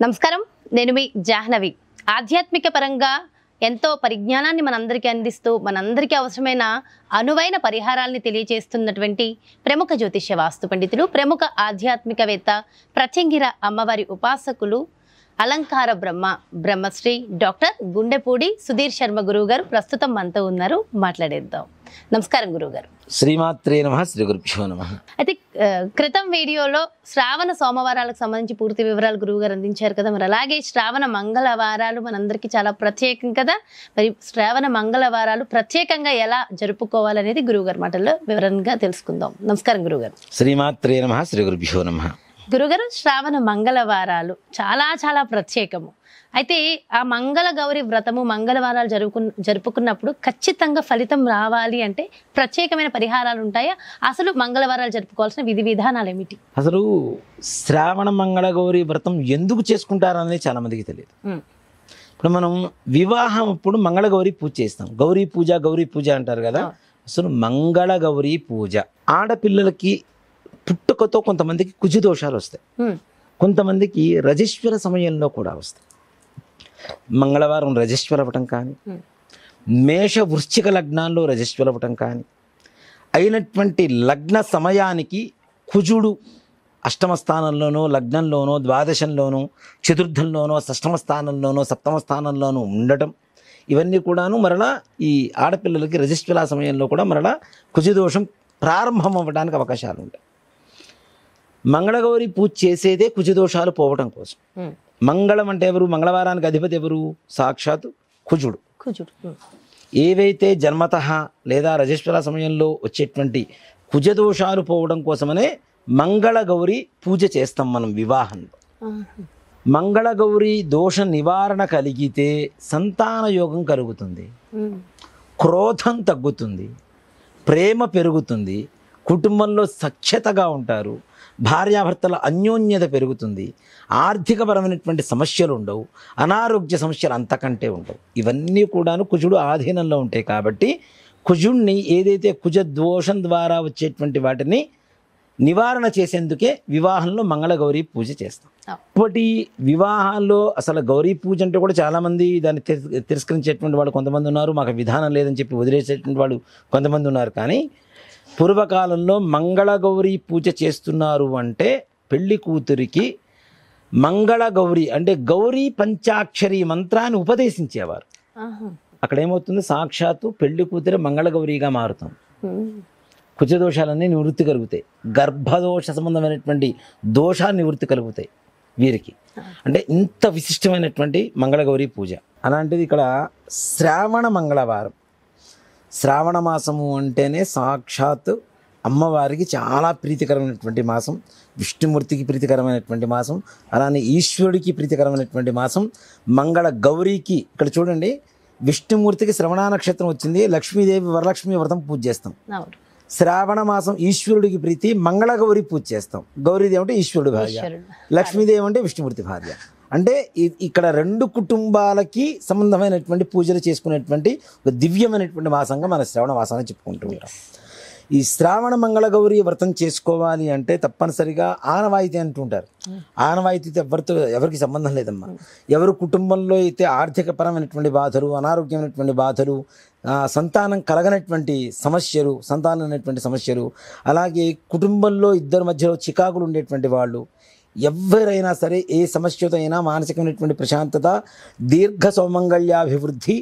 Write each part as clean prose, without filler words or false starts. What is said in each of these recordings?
నమస్కారం, నేను మీ జాహ్నవి. ఆధ్యాత్మిక పరంగా ఎంతో పరిజ్ఞానాన్ని మనందరికీ అందిస్తూ మనందరికీ అవసరమైన అనువైన పరిహారాల్ని తెలియజేస్తున్నటువంటి ప్రముఖ జ్యోతిష్య వాస్తు పండితులు, ప్రముఖ ఆధ్యాత్మికవేత్త, ప్రత్యంగిర అమ్మవారి ఉపాసకులు, అలంకార బ్రహ్మశ్రీ డాక్టర్ గుండెపూడి సుధీర్ శర్మ గురువు గారు ప్రస్తుతం మనతో ఉన్నారు. మాట్లాడేద్దాం. నమస్కారం గురువుగారు. శ్రీమాత్రే నమః, శ్రీ గురుభ్యో నమః. అయితే క్రితం వీడియోలో శ్రావణ సోమవారాలకు సంబంధించి పూర్తి వివరాలు గురువు గారు అందించారు కదా. మరి అలాగే శ్రావణ మంగళవారాలు మనందరికీ చాలా ప్రత్యేకం కదా. మరి శ్రావణ మంగళవారాలు ప్రత్యేకంగా ఎలా జరుపుకోవాలనేది గురువు గారి మాటల్లో వివరంగా తెలుసుకుందాం. నమస్కారం గురువుగారు. శ్రీమాత్రే నమః, శ్రీ గురుభ్యో నమః. గురుగారు, శ్రావణ మంగళవారాలు చాలా చాలా ప్రత్యేకము. అయితే ఆ మంగళ గౌరి వ్రతము మంగళవారాలు జరుపుకున్నప్పుడు ఖచ్చితంగా ఫలితం రావాలి అంటే ప్రత్యేకమైన పరిహారాలు ఉంటాయా? అసలు మంగళవారాలు జరుపుకోవాల్సిన విధి విధానాలు ఏమిటి? అసలు శ్రావణ మంగళ గౌరి వ్రతం ఎందుకు చేసుకుంటారనేది చాలా మందికి తెలియదు. ఇప్పుడు మనం వివాహం అప్పుడు మంగళ గౌరి పూజ చేస్తాం. గౌరీ పూజ అంటారు కదా. అసలు మంగళ గౌరీ పూజ ఆడపిల్లలకి పుట్టుకతో కొంతమందికి కుజు దోషాలు వస్తాయి, కొంతమందికి రజస్వర సమయంలో కూడా వస్తాయి. మంగళవారం రజస్వర అవ్వటం కానీ, మేష వృశ్చిక లగ్నాల్లో రజస్వర అవ్వటం కానీ, అయినటువంటి లగ్న సమయానికి కుజుడు అష్టమ స్థానంలోనో, లగ్నంలోనో, ద్వాదశంలోనో, చతుర్థంలోనో, షష్టమ స్థానంలోనో, సప్తమ స్థానంలోనో ఉండటం, ఇవన్నీ కూడాను మరలా ఈ ఆడపిల్లలకి రజస్వల సమయంలో కూడా మరలా కుజదోషం ప్రారంభం అవ్వడానికి అవకాశాలు ఉంటాయి. మంగళగౌరి పూజ చేసేదే కుజదోషాలు పోవటం కోసం. మంగళం అంటే ఎవరు? మంగళవారానికి అధిపతి ఎవరు? సాక్షాత్తు కుజుడు. ఏవైతే జన్మతః లేదా రజస్వల సమయంలో వచ్చేటువంటి కుజదోషాలు పోవడం కోసమనే మంగళగౌరి పూజ చేస్తాం మనం వివాహంలో. మంగళగౌరి దోష నివారణ కలిగితే సంతాన యోగం కలుగుతుంది, క్రోధం తగ్గుతుంది, ప్రేమ పెరుగుతుంది, కుటుంబంలో సఖ్యతగా ఉంటారు, భార్యాభర్తల అన్యోన్యత పెరుగుతుంది, ఆర్థికపరమైనటువంటి సమస్యలు ఉండవు, అనారోగ్య సమస్యలు అంతకంటే ఉండవు. ఇవన్నీ కూడాను కుజుడు ఆధీనంలో ఉంటాయి. కాబట్టి కుజుడిని ఏదైతే కుజ దోషం ద్వారా వచ్చేటువంటి వాటిని నివారణ చేసేందుకే వివాహంలో మంగళగౌరీ పూజ చేస్తాం. ఇప్పటి వివాహాల్లో అసలు గౌరీ పూజ అంటే కూడా చాలామంది దాన్ని తిరస్కరించేటువంటి వాళ్ళు కొంతమంది ఉన్నారు, మాకు విధానం లేదని చెప్పి వదిలేసేటువంటి వాళ్ళు కొంతమంది ఉన్నారు. కానీ పూర్వకాలంలో మంగళగౌరి పూజ చేస్తున్నారు అంటే పెళ్లి కూతురికి మంగళగౌరి అంటే గౌరీ పంచాక్షరి మంత్రాన్ని ఉపదేశించేవారు. అక్కడ ఏమవుతుంది? సాక్షాత్తు పెళ్లి కూతురు మంగళగౌరిగా మారుతాం. కుజదోషాలన్నీ నివృత్తి కలుగుతాయి, గర్భదోష సంబంధమైనటువంటి దోషాలు నివృత్తి కలుగుతాయి వీరికి. అంటే ఇంత విశిష్టమైనటువంటి మంగళగౌరి పూజ. అలాంటిది ఇక్కడ శ్రావణ మంగళవారం, శ్రావణ మాసము అంటేనే సాక్షాత్ అమ్మవారికి చాలా ప్రీతికరమైనటువంటి మాసం, విష్ణుమూర్తికి ప్రీతికరమైనటువంటి మాసం, అలానే ఈశ్వరుడికి ప్రీతికరమైనటువంటి మాసం. మంగళ గౌరీకి ఇక్కడ చూడండి, విష్ణుమూర్తికి శ్రవణ నక్షత్రం వచ్చింది, లక్ష్మీదేవి వరలక్ష్మి వ్రతం పూజ చేస్తాం. శ్రావణ మాసం ఈశ్వరుడికి ప్రీతి, మంగళగౌరి పూజ చేస్తాం. గౌరీదేవి అంటే ఈశ్వరుడి భార్య, లక్ష్మీదేవి అంటే విష్ణుమూర్తి భార్య. అంటే ఇక్కడ రెండు కుటుంబాలకి సంబంధమైనటువంటి పూజలు చేసుకునేటువంటి ఒక దివ్యమైనటువంటి మాసంగా మన శ్రావణ మాసాన్ని చెప్పుకుంటూ ఉంటాం. ఈ శ్రావణ మంగళగౌరి వ్రతం చేసుకోవాలి అంటే తప్పనిసరిగా ఆనవాయితీ అంటుంటారు. ఆనవాయితీతో ఎవరికి సంబంధం లేదమ్మా. ఎవరు కుటుంబంలో అయితే ఆర్థికపరమైనటువంటి బాధలు, అనారోగ్యమైనటువంటి బాధలు, సంతానం కలగనటువంటి సమస్యలు, సంతానం అనేటువంటి సమస్యలు, అలాగే కుటుంబంలో ఇద్దరి మధ్యలో చికాకులు ఉండేటువంటి వాళ్ళు, ఎవరైనా సరే ఏ సమస్యతో అయినా మానసికమైనటువంటి ప్రశాంతత, దీర్ఘ సౌమంగళ్యాభివృద్ధి,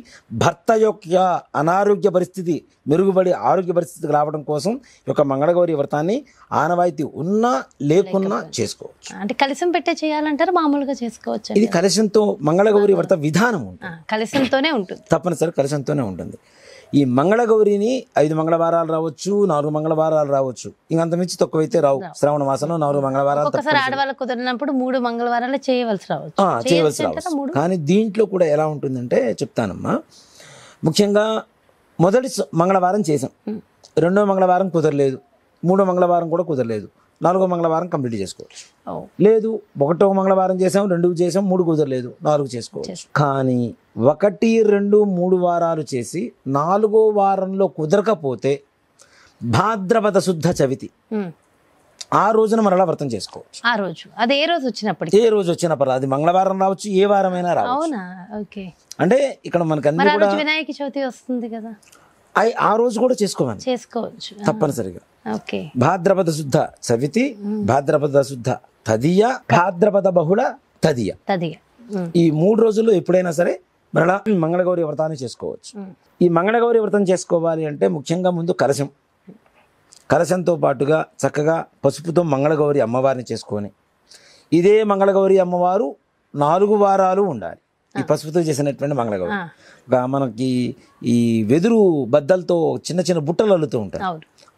భర్త యొక్క అనారోగ్య పరిస్థితి మెరుగుపడి ఆరోగ్య పరిస్థితికి రావడం కోసం ఈ యొక్క మంగళగౌరి వ్రతాన్ని ఆనవాయితీ ఉన్నా లేకున్నా చేసుకోవచ్చు. అంటే కలశం పెట్టే చేయాలంటారు, మామూలుగా చేసుకోవచ్చు? ఇది కలశంతో మంగళగౌరి వ్రత విధానం ఉంటుంది, కలశంతోనే ఉంటుంది, తప్పనిసరి కలశంతోనే ఉంటుంది. ఈ మంగళగౌరిని 5 మంగళవారాలు రావచ్చు, 4 మంగళవారాలు రావచ్చు, ఇంకంత మించి తక్కువైతే రావు. శ్రావణ మాసంలో 4 మంగళవారాలు ఆడవాళ్ళకు కుదిరినప్పుడు 3 మంగళవారాలు చేయవలసి రావచ్చు. కానీ దీంట్లో కూడా ఎలా ఉంటుందంటే చెప్తానమ్మా. ముఖ్యంగా మొదటి మంగళవారం చేసాం, 2వ మంగళవారం కుదరలేదు, 3వ మంగళవారం కూడా కుదరలేదు, 4వ మంగళవారం కంప్లీట్ చేసుకోవచ్చు. లేదు 1వ మంగళవారం చేసాం, 2 చేసాం, 3 కుదరలేదు, 4 చేసుకోవచ్చు. కానీ 1, 2, 3 వారాలు చేసి 4వ వారంలో కుదరకపోతే భాద్రపద శుద్ధ చవితి ఆ రోజున మరలా వ్రతం చేసుకోవచ్చు. ఆ రోజు అది ఏ రోజు వచ్చినప్పటికీ, ఏ రోజు వచ్చినా పర్లేదు, అది మంగళవారం రావచ్చు, ఏ వారమైనా రావచ్చు. అవునా? ఓకే. అంటే ఇక్కడ మనకు అన్ని కూడా వినాయక చవితి వస్తుంది కదా, ఆ రోజు కూడా చేసుకోవాలి, చేసుకోవచ్చు తప్పనిసరిగా. ఓకే. భాద్రపద శుద్ధ చవితి, భాద్రపద శుద్ధ తదియ, భాద్రపద బహుళ తదియ. ఈ 3 రోజుల్లో ఎప్పుడైనా సరే మరలా మంగళగౌరి వ్రతాన్ని చేసుకోవచ్చు. ఈ మంగళగౌరి వ్రతం చేసుకోవాలి అంటే ముఖ్యంగా ముందు కలశంతో పాటుగా చక్కగా పసుపుతో మంగళగౌరి అమ్మవారిని చేసుకొని, ఇదే మంగళగౌరి అమ్మవారు 4 వారాలు ఉండాలి. ఈ పసుపుతో చేసినటువంటి మంగళగౌరి మనకి ఈ వెదురు బద్దలతో చిన్న చిన్న బుట్టలు అల్లుతూ ఉంటాయి.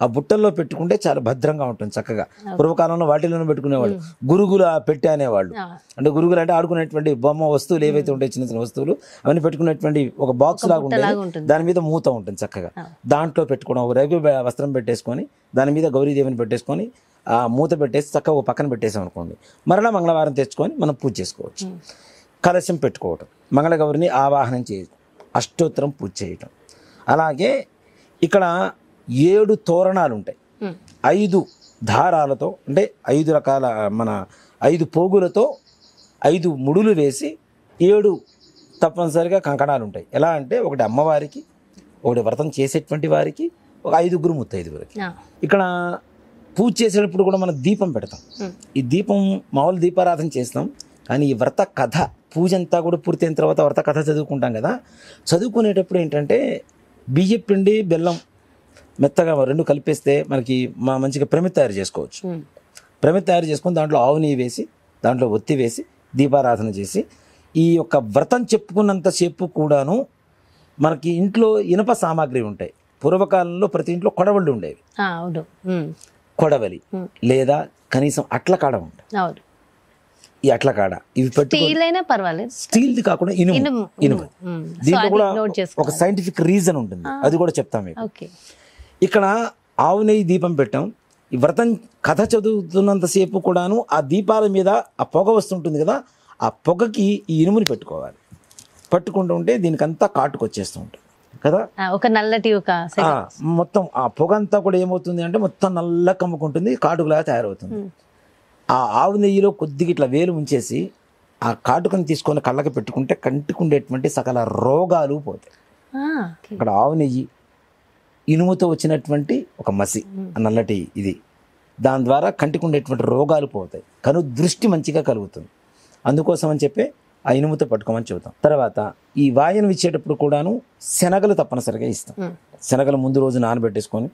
ఆ బుట్టల్లో పెట్టుకుంటే చాలా భద్రంగా ఉంటుంది చక్కగా. పూర్వకాలంలో వాటిలోనే పెట్టుకునేవాళ్ళు. గురుగుల పెట్టె అనేవాళ్ళు. అంటే గురుగులు అంటే ఆడుకునేటువంటి బొమ్మ వస్తువులు ఏవైతే ఉంటాయి, చిన్న చిన్న వస్తువులు, అవన్నీ పెట్టుకునేటువంటి ఒక బాక్స్ లాగా ఉంటుంది. దాని మీద మూత ఉంటుంది చక్కగా. దాంట్లో పెట్టుకోవడం, ఒక రేగు వస్త్రం పెట్టేసుకొని దాని మీద గౌరీదేవిని పెట్టేసుకొని ఆ మూత పెట్టేసి చక్కగా ఒక పక్కన పెట్టేసాం అనుకోండి, మరలా మంగళవారం తెచ్చుకొని మనం పూజ చేసుకోవచ్చు. కలశం పెట్టుకోవటం, మంగళగౌరిని ఆవాహనం చేయటం, అష్టోత్తరం పూజ చేయటం. అలాగే ఇక్కడ 7 తోరణాలు ఉంటాయి. 5 దారాలతో, అంటే 5 రకాల 5 పోగులతో 5 ముడులు వేసి 7 తప్పనిసరిగా కంకణాలు ఉంటాయి. ఎలా అంటే ఒకటి అమ్మవారికి, ఒకటి వ్రతం చేసేటువంటి వారికి, ఒక 5 ముత్తైదుగురికి. ఇక్కడ పూజ చేసేటప్పుడు కూడా మనం దీపం పెడతాం. ఈ దీపం మామూలు దీపారాధన చేస్తాం, కానీ ఈ వ్రత కథ పూజ అంతా కూడా పూర్తయిన తర్వాత వ్రత కథ చదువుకుంటాం కదా. చదువుకునేటప్పుడు ఏంటంటే బియ్యం పిండి బెల్లం మెత్తగా 2 కలిపేస్తే మనకి మంచిగా ప్రమిద తయారు చేసుకోవచ్చు. ప్రమిద తయారు చేసుకొని దాంట్లో ఆవు నెయ్యి వేసి, దాంట్లో ఒత్తి వేసి దీపారాధన చేసి, ఈ యొక్క వ్రతం చెప్పుకున్నంతసేపు కూడాను మనకి ఇంట్లో ఇనప సామాగ్రి ఉంటాయి. పూర్వకాలంలో ప్రతి ఇంట్లో కొడవళ్ళు ఉండేవి. కొడవలి లేదా కనీసం అట్ల కాడ ఉంటాయి. ఈ అట్ల కాడ ఇవి పెట్టుకోవాలి. స్టీల్ది కాకుండా ఇనుము. దీంట్లో కూడా ఒక సైంటిఫిక్ రీజన్ ఉంటుంది, అది కూడా చెప్తాం మీకు. ఇక్కడ ఆవు నెయ్యి దీపం పెట్టాం. ఈ వ్రతం కథ చదువుతున్నంతసేపు కూడాను ఆ దీపాల మీద ఆ పొగ వస్తుంటుంది కదా, ఆ పొగకి ఈ ఇనుముని పెట్టుకోవాలి. పట్టుకుంటూ ఉంటే దీనికంతా కాటుకొచ్చేస్తూ ఉంటుంది కదా, ఒక నల్లటి మొత్తం ఆ పొగ అంతా కూడా ఏమవుతుంది అంటే మొత్తం నల్ల కమ్ముకుంటుంది, కాటుకులాగా తయారవుతుంది. ఆ ఆవు నెయ్యిలో కొద్దిగా ఇట్లా వేలు ఉంచేసి ఆ కాటుకని తీసుకొని కళ్ళకి పెట్టుకుంటే కంటికి ఉండేటువంటి సకల రోగాలు పోతాయి. అక్కడ ఆవు నెయ్యి, ఇనుముతో వచ్చినటువంటి ఒక మసి, నల్లటి ఇది, దాని ద్వారా కంటికి ఉండేటువంటి రోగాలు పోతాయి, కను దృష్టి మంచిగా కలుగుతుంది. అందుకోసం అని చెప్పి ఆ ఇనుముతో పట్టుకోమని చెబుతాం. తర్వాత ఈ వాయనం ఇచ్చేటప్పుడు కూడాను శనగలు తప్పనిసరిగా ఇస్తాం. శనగలు ముందు రోజు నానబెట్టేసుకొని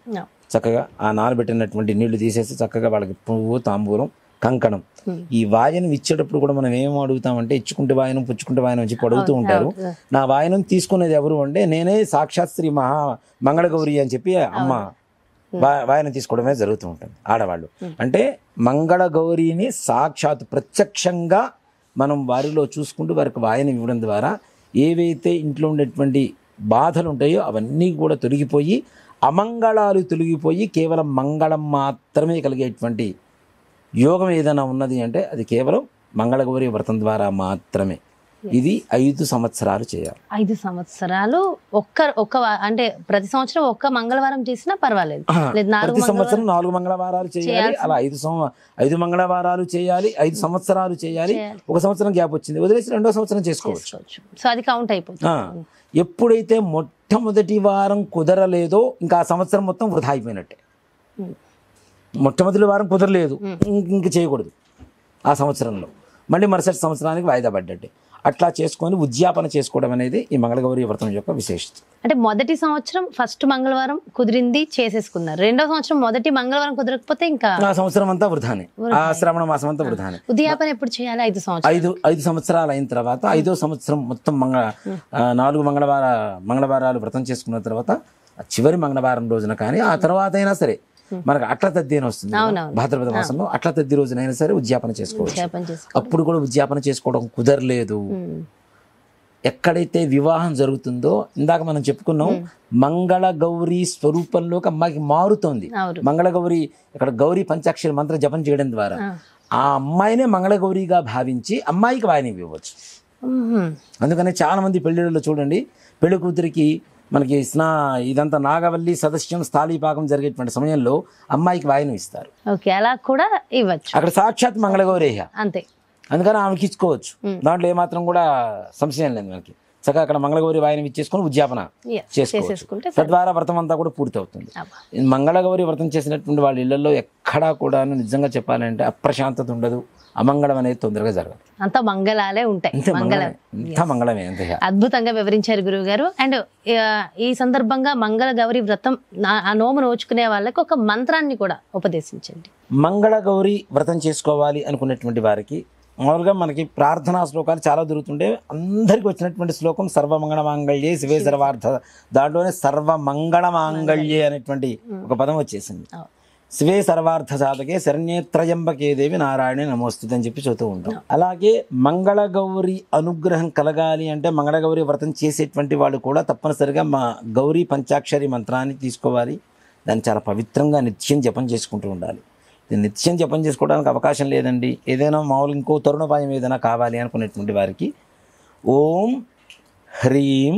చక్కగా ఆ నానబెట్టినటువంటి నీళ్లు తీసేసి చక్కగా వాళ్ళకి పువ్వు, తాంబూలం, కంకణం. ఈ వాయనం ఇచ్చేటప్పుడు కూడా మనం ఏం అడుగుతామంటే, ఇచ్చుకుంటే వాయనం పుచ్చుకుంటే వాయనం అని చెప్పి అడుగుతూ ఉంటారు. నా వాయనం తీసుకునేది ఎవరు అంటే నేనే, సాక్షాత్ శ్రీ మహా మంగళగౌరి అని చెప్పి అమ్మ వాయనం తీసుకోవడమే జరుగుతూ ఉంటుంది. ఆడవాళ్ళు అంటే మంగళగౌరిని సాక్షాత్ ప్రత్యక్షంగా మనం వారిలో చూసుకుంటూ వారికి వాయనం ఇవ్వడం ద్వారా ఏవైతే ఇంట్లో ఉండేటువంటి బాధలు ఉంటాయో అవన్నీ కూడా తొలగిపోయి, అమంగళాలు తొలగిపోయి కేవలం మంగళం మాత్రమే కలిగేటువంటి యోగం ఏదైనా ఉన్నది అంటే అది కేవలం మంగళగౌరి వ్రతం ద్వారా మాత్రమే. ఇది 5 సంవత్సరాలు చేయాలి. 5 సంవత్సరాలు అంటే ప్రతి సంవత్సరం ఒక్క మంగళవారం చేసినా పర్వాలేదు. ప్రతి సంవత్సరం 4 మంగళవారాలు చేయాలి. అలా 5 మంగళవారాలు చేయాలి, 5 సంవత్సరాలు చేయాలి. ఒక సంవత్సరం గ్యాప్ వచ్చింది వదిలేసి 2వ సంవత్సరం చేసుకోవచ్చు. సో అది కౌంట్ అయిపోతుంది. ఎప్పుడైతే మొట్టమొదటి వారం కుదరలేదో ఇంకా ఆ సంవత్సరం మొత్తం వృధా అయిపోయినట్టే. మొట్టమొదటి వారం కుదరలేదు, ఇంక చేయకూడదు ఆ సంవత్సరంలో, మళ్ళీ మరుసటి సంవత్సరానికి వాయిదా పడ్డట్టే. అట్లా చేసుకొని ఉద్యాపన చేసుకోవడం అనేది ఈ మంగళగౌరి వ్రతం యొక్క విశేషత. అంటే మొదటి సంవత్సరం ఫస్ట్ మంగళవారం కుదిరింది చేసేసుకున్నారు, 2వ సంవత్సరం మొదటి మంగళవారం కుదరకపోతే ఇంకా ఆ సంవత్సరం అంతా వృధానే, ఆ శ్రావణ మాసం అంతా వృధానే. ఉద్యాపన ఎప్పుడు చేయాలి? 5 సంవత్సరాలు అయిన తర్వాత 5వ సంవత్సరం మొత్తం 4 మంగళవారాలు వ్రతం చేసుకున్న తర్వాత చివరి మంగళవారం రోజున కానీ ఆ తర్వాత అయినా సరే మనకు అట్ల తద్ది అని వస్తుంది భాద్రపద మాసంలో, అట్ల తద్ది రోజునైనా సరే ఉద్యాపన చేసుకోవచ్చు. అప్పుడు కూడా ఉద్యాపన చేసుకోవడం కుదరలేదు, ఎక్కడైతే వివాహం జరుగుతుందో ఇందాక మనం చెప్పుకున్నాం, మంగళగౌరి స్వరూపంలోకి అమ్మాయికి మారుతోంది. మంగళగౌరి ఇక్కడ గౌరీ పంచాక్షరి మంత్ర జపం చేయడం ద్వారా ఆ అమ్మాయినే మంగళగౌరిగా భావించి అమ్మాయికి వాయనం ఇవ్వచ్చు. అందుకని చాలా మంది పెళ్లిళ్ళలో చూడండి, పెళ్లి కూతురికి మనకి ఇదంతా నాగవల్లి సదస్యం స్థాళీపాకం జరిగేటువంటి సమయంలో అమ్మాయికి వాయనం ఇస్తారు. ఓకే, అలా కూడా ఇవ్వచ్చు. అక్కడ సాక్షాత్ మంగళగౌరేహ, అంతే. అందుకని ఆమెకి ఇచ్చుకోవచ్చు. దాంట్లో ఏమాత్రం కూడా సంశయం లేదు మనకి. చక్కగా అక్కడ మంగళగౌరి వాయనం ఇచ్చేసుకొని ఉద్యాపన చేసుకోవచ్చు. తద్వారా వ్రతం అంతా కూడా పూర్తి అవుతుంది. మంగళగౌరి వ్రతం చేసినటువంటి వాళ్ళ ఇళ్లలో ఎక్కడా కూడా నిజంగా చెప్పాలంటే అప్రశాంతత ఉండదు, అమంగళం అనేది తొందరగా జరగదు. అంత మంగళాలే ఉంటాయి. మంగళమే అంతే. అద్భుతంగా వివరించారు గురువు గారు. అండ్ ఈ సందర్భంగా మంగళ గౌరి వ్రతం ఆ నోము నోచుకునే వాళ్ళకి ఒక మంత్రాన్ని కూడా ఉపదేశించండి. మంగళ గౌరి వ్రతం చేసుకోవాలి అనుకున్నటువంటి వారికి మామూలుగా మనకి ప్రార్థనా శ్లోకాలు చాలా దొరుకుతుండే. అందరికి వచ్చినటువంటి శ్లోకం సర్వమంగళ మాంగళ్యే శివే సర్వార్థ, దాంట్లోనే సర్వమంగళ మాంగళ్యే అనేటువంటి ఒక పదం వచ్చేసింది. శివే సర్వార్థ సాధకే శరణ్యేత్రయంబకే దేవి నారాయణ నమోస్తుతి అని చెప్పి చదువుతూ ఉంటాం. అలాగే మంగళగౌరి అనుగ్రహం కలగాలి అంటే మంగళగౌరి వ్రతం చేసేటువంటి వాళ్ళు కూడా తప్పనిసరిగా మా గౌరీ పంచాక్షరి మంత్రాన్ని తీసుకోవాలి. దాన్ని చాలా పవిత్రంగా నిత్యం జపం చేసుకుంటూ ఉండాలి. నిత్యం జపం చేసుకోవడానికి అవకాశం లేదండి, ఏదైనా మామూలు ఇంకో తరుణోపాయం ఏదైనా కావాలి అనుకునేటువంటి వారికి ఓం హ్రీం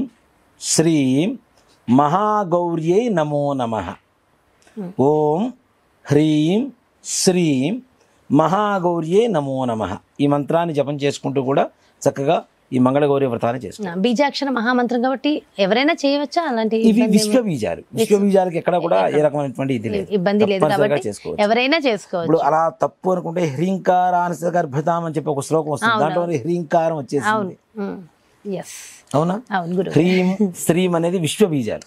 శ్రీం మహాగౌర్యై నమో నమః, ఓం హ్రీం శ్రీం మహాగౌర్యై నమో నమః ఈ మంత్రాన్ని జపం చేసుకుంటూ కూడా చక్కగా ఈ మంగళగౌరి వ్రతాన్ని చేస్తారు. బీజాక్షర మహామంత్రం కాబట్టి ఎవరైనా చేయవచ్చా? అలాంటి ఇవి విశ్వబీజాలకి ఎక్కడ కూడా ఏ రకమైనటువంటి ఇది లేదు, ఇబ్బంది లేదు కాబట్టి ఎవరైనా చేసుకోవచ్చు. ఇప్పుడు అలా తప్పు అనుకుంటే హ్రీంకారాన్ని గర్భతాం అని చెప్పి ఒక శ్లోకం వస్తుంది, దాంట్లో హ్రీంకారం వచ్చేసింది. అవునా? హ్రీం శ్రీం అనేది విశ్వబీజాలు,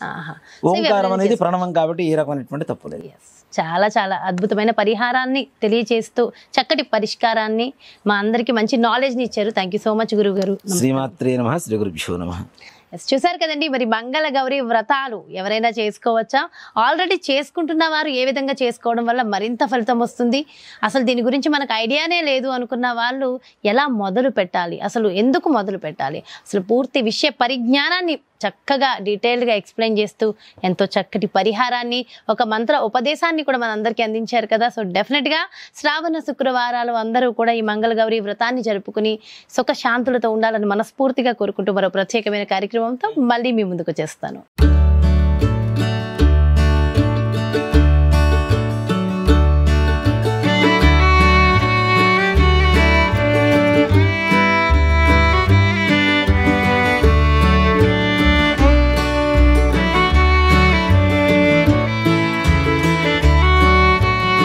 ఓంకారం అనేది ప్రణవం కాబట్టి ఏ రకమైనటువంటి తప్పు లేదు. చాలా చాలా అద్భుతమైన పరిహారాన్ని తెలియజేస్తూ చక్కటి పరిష్కారాన్ని మా అందరికి మంచి నాలెడ్జ్ని ఇచ్చారు. థ్యాంక్ యూ సో మచ్ గురువు గారు. శ్రీమాత్రే నమః, శ్రీ గురుభ్యో నమః. చూసారు కదండి, మరి మంగళ గౌరి వ్రతాలు ఎవరైనా చేసుకోవచ్చా? ఆల్రెడీ చేసుకుంటున్న వారు ఏ విధంగా చేసుకోవడం వల్ల మరింత ఫలితం వస్తుంది, అసలు దీని గురించి మనకు ఐడియానే లేదు అనుకున్న వాళ్ళు ఎలా మొదలు పెట్టాలి, అసలు ఎందుకు మొదలు పెట్టాలి, అసలు పూర్తి విషయ పరిజ్ఞానాన్ని చక్కగా డీటెయిల్డ్గా ఎక్స్ప్లెయిన్ చేస్తూ ఎంతో చక్కటి పరిహారాన్ని, ఒక మంత్ర ఉపదేశాన్ని కూడా మనందరికీ అందించారు కదా. సో డెఫినెట్గా శ్రావణ శుక్రవారాలు అందరూ కూడా ఈ మంగళ గౌరి వ్రతాన్ని జరుపుకుని సుఖ శాంతులతో ఉండాలని మనస్ఫూర్తిగా కోరుకుంటూ మరో ప్రత్యేకమైన కార్యక్రమంతో మళ్ళీ మీ ముందుకు చేస్తాను.